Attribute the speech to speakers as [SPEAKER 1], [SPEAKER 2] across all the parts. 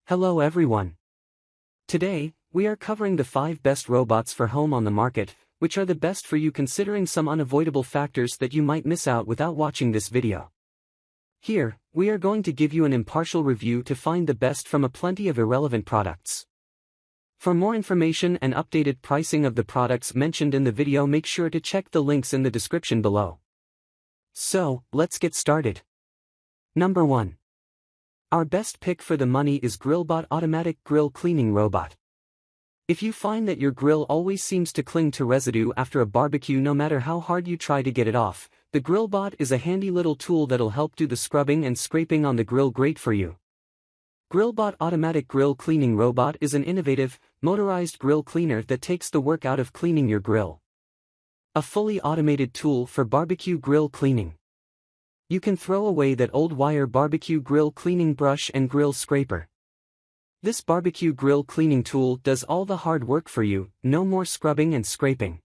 [SPEAKER 1] Hello everyone. Today, we are covering the 5 best robots for home on the market, which are the best for you considering some unavoidable factors that you might miss out without watching this video. Here, we are going to give you an impartial review to find the best from a plenty of irrelevant products. For more information and updated pricing of the products mentioned in the video, make sure to check the links in the description below. So, let's get started. Number 1. Our best pick for the money is Grillbot Automatic Grill Cleaning Robot. If you find that your grill always seems to cling to residue after a barbecue no matter how hard you try to get it off, the Grillbot is a handy little tool that'll help do the scrubbing and scraping on the grill great for you. Grillbot Automatic Grill Cleaning Robot is an innovative, motorized grill cleaner that takes the work out of cleaning your grill. A fully automated tool for barbecue grill cleaning. You can throw away that old wire barbecue grill cleaning brush and grill scraper. This barbecue grill cleaning tool does all the hard work for you, no more scrubbing and scraping.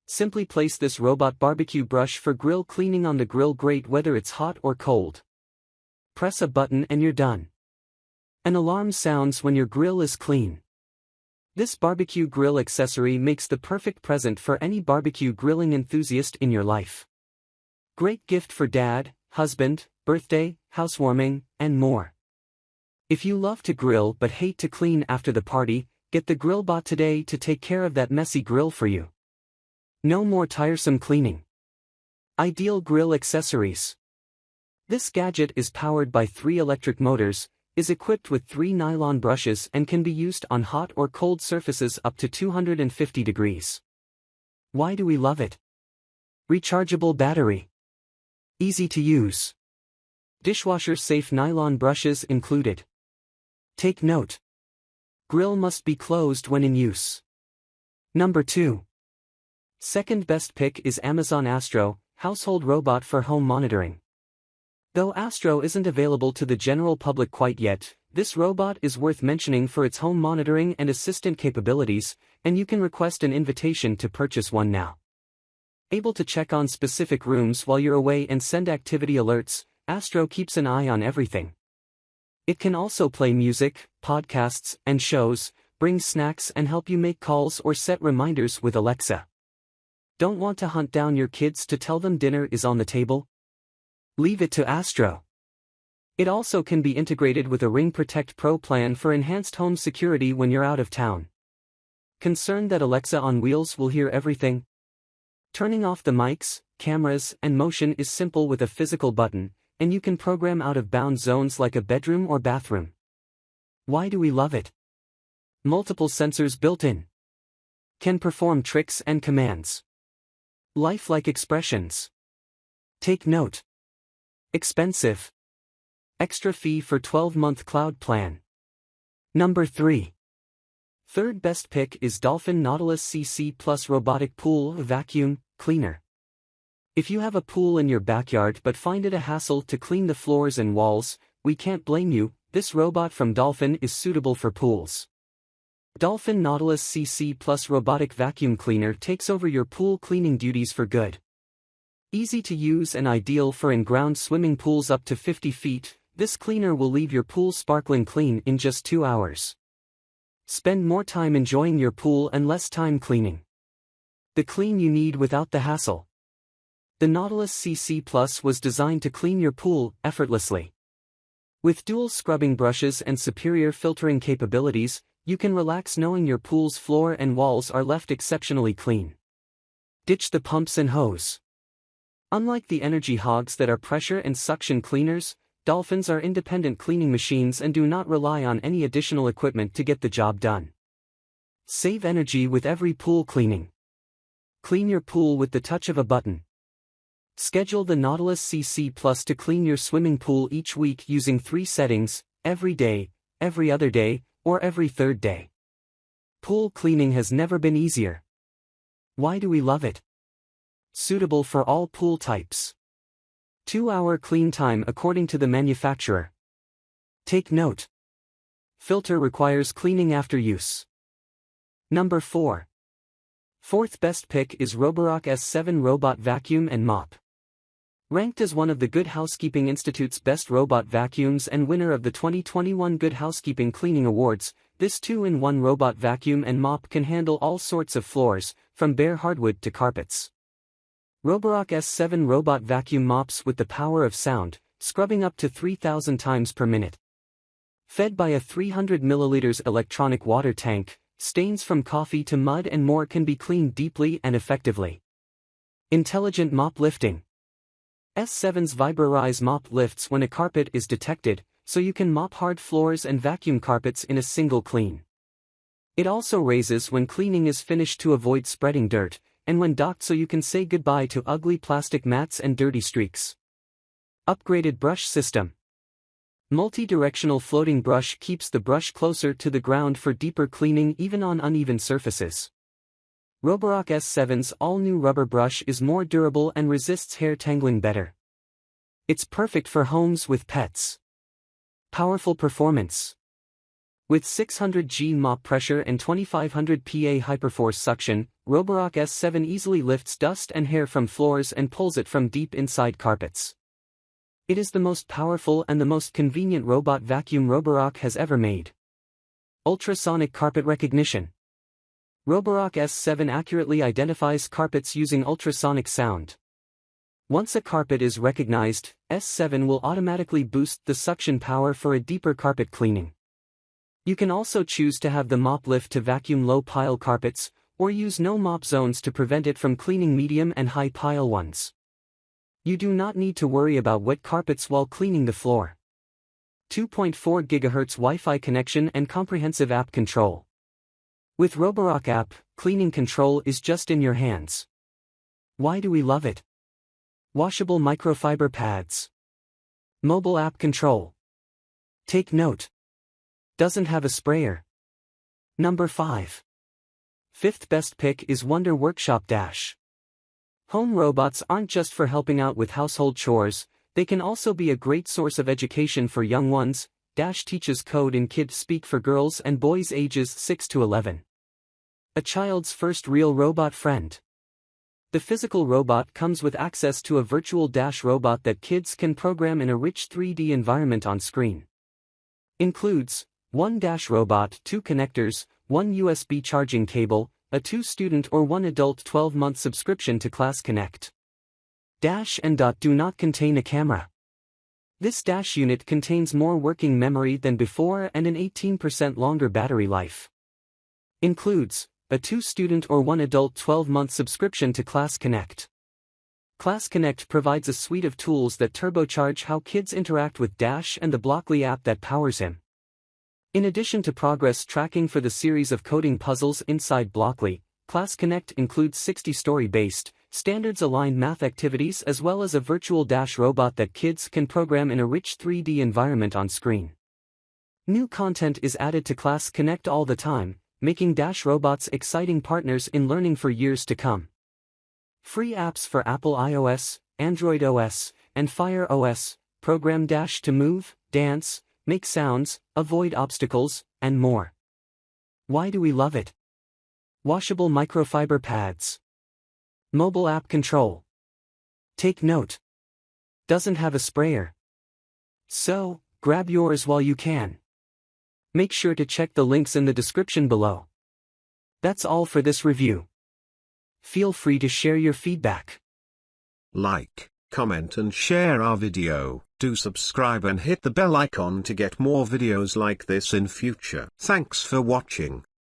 [SPEAKER 1] Simply place this robot barbecue brush for grill cleaning on the grill grate whether it's hot or cold. Press a button and you're done. An alarm sounds when your grill is clean. This barbecue grill accessory makes the perfect present for any barbecue grilling enthusiast in your life. Great gift for dad, husband, birthday, housewarming, and more. If you love to grill but hate to clean after the party, get the Grillbot today to take care of that messy grill for you. No more tiresome cleaning. Ideal grill accessories. This gadget is powered by 3 electric motors, is equipped with 3 nylon brushes and can be used on hot or cold surfaces up to 250 degrees. Why do we love it? Rechargeable battery. Easy to use. Dishwasher-safe nylon brushes included. Take note. Grill must be closed when in use. Number 2. Second best pick is Amazon Astro, household robot for home monitoring. Though Astro isn't available to the general public quite yet, this robot is worth mentioning for its home monitoring and assistant capabilities, and you can request an invitation to purchase one now. Able to check on specific rooms while you're away and send activity alerts, Astro keeps an eye on everything. It can also play music, podcasts, and shows, bring snacks and help you make calls or set reminders with Alexa. Don't want to hunt down your kids to tell them dinner is on the table? Leave it to Astro. It also can be integrated with a Ring Protect Pro plan for enhanced home security when you're out of town. Concerned that Alexa on wheels will hear everything? Turning off the mics, cameras, and motion is simple with a physical button, and you can program out-of-bounds zones like a bedroom or bathroom. Why do we love it? Multiple sensors built in. Can perform tricks and commands. Lifelike expressions. Take note. Expensive. Extra fee for 12-month cloud plan. Number 3. Third best pick is Dolphin Nautilus CC Plus Robotic Pool Vacuum Cleaner. If you have a pool in your backyard but find it a hassle to clean the floors and walls, we can't blame you. This robot from Dolphin is suitable for pools. Dolphin Nautilus CC Plus Robotic Vacuum Cleaner takes over your pool cleaning duties for good. Easy to use and ideal for in-ground swimming pools up to 50 feet, this cleaner will leave your pool sparkling clean in just 2 hours. Spend more time enjoying your pool and less time cleaning. The clean you need without the hassle. The Nautilus CC Plus was designed to clean your pool effortlessly. With dual scrubbing brushes and superior filtering capabilities, you can relax knowing your pool's floor and walls are left exceptionally clean. Ditch the pumps and hose. Unlike the energy hogs that are pressure and suction cleaners, Dolphins are independent cleaning machines and do not rely on any additional equipment to get the job done. Save energy with every pool cleaning. Clean your pool with the touch of a button. Schedule the Nautilus CC Plus to clean your swimming pool each week using 3 settings: every day, every other day, or every 3rd day. Pool cleaning has never been easier. Why do we love it? Suitable for all pool types. 2-hour clean time according to the manufacturer. Take note. Filter requires cleaning after use. Number 4. Fourth best pick is Roborock S7 Robot Vacuum and Mop. Ranked as one of the Good Housekeeping Institute's best robot vacuums and winner of the 2021 Good Housekeeping Cleaning Awards, this 2-in-1 robot vacuum and mop can handle all sorts of floors, from bare hardwood to carpets. Roborock S7 robot vacuum mops with the power of sound, scrubbing up to 3,000 times per minute. Fed by a 300 milliliters electronic water tank, stains from coffee to mud and more can be cleaned deeply and effectively. Intelligent mop lifting. S7's VibraRise mop lifts when a carpet is detected, so you can mop hard floors and vacuum carpets in a single clean. It also raises when cleaning is finished to avoid spreading dirt, and when docked so you can say goodbye to ugly plastic mats and dirty streaks. Upgraded brush system. Multi-directional floating brush keeps the brush closer to the ground for deeper cleaning even on uneven surfaces. Roborock S7's all-new rubber brush is more durable and resists hair tangling better. It's perfect for homes with pets. Powerful performance. With 600 G mop pressure and 2500 PA hyperforce suction, Roborock S7 easily lifts dust and hair from floors and pulls it from deep inside carpets. It is the most powerful and the most convenient robot vacuum Roborock has ever made. Ultrasonic carpet recognition. Roborock S7 accurately identifies carpets using ultrasonic sound. Once a carpet is recognized, S7 will automatically boost the suction power for a deeper carpet cleaning. You can also choose to have the mop lift to vacuum low pile carpets, or use no mop zones to prevent it from cleaning medium and high pile ones. You do not need to worry about wet carpets while cleaning the floor. 2.4 GHz Wi-Fi connection and comprehensive app control. With Roborock app, cleaning control is just in your hands. Why do we love it? Washable microfiber pads. Mobile app control. Take note. Doesn't have a sprayer. Number 5. Fifth best pick is Wonder Workshop Dash. Home robots aren't just for helping out with household chores, they can also be a great source of education for young ones. Dash teaches code in kid speak for girls and boys ages 6 to 11. A child's first real robot friend. The physical robot comes with access to a virtual Dash robot that kids can program in a rich 3D environment on screen. Includes one Dash robot, 2 connectors, 1 USB charging cable, a 2-student or 1 adult 12-month subscription to Class Connect. Dash and Dot do not contain a camera. This Dash unit contains more working memory than before and an 18% longer battery life. Includes a 2-student or 1 adult 12-month subscription to Class Connect. Class Connect provides a suite of tools that turbocharge how kids interact with Dash and the Blockly app that powers him. In addition to progress tracking for the series of coding puzzles inside Blockly, Class Connect includes 60 story-based, standards-aligned math activities as well as a virtual Dash robot that kids can program in a rich 3D environment on screen. New content is added to Class Connect all the time, making Dash robots exciting partners in learning for years to come. Free apps for Apple iOS, Android OS, and Fire OS, program Dash to move, dance, make sounds, avoid obstacles, and more. Why do we love it? Washable microfiber pads. Mobile app control. Take note. Doesn't have a sprayer. So, grab yours while you can. Make sure to check the links in the description below. That's all for this review. Feel free to share your feedback.
[SPEAKER 2] Like, comment and share our video. Do subscribe and hit the bell icon to get more videos like this in future. Thanks for watching.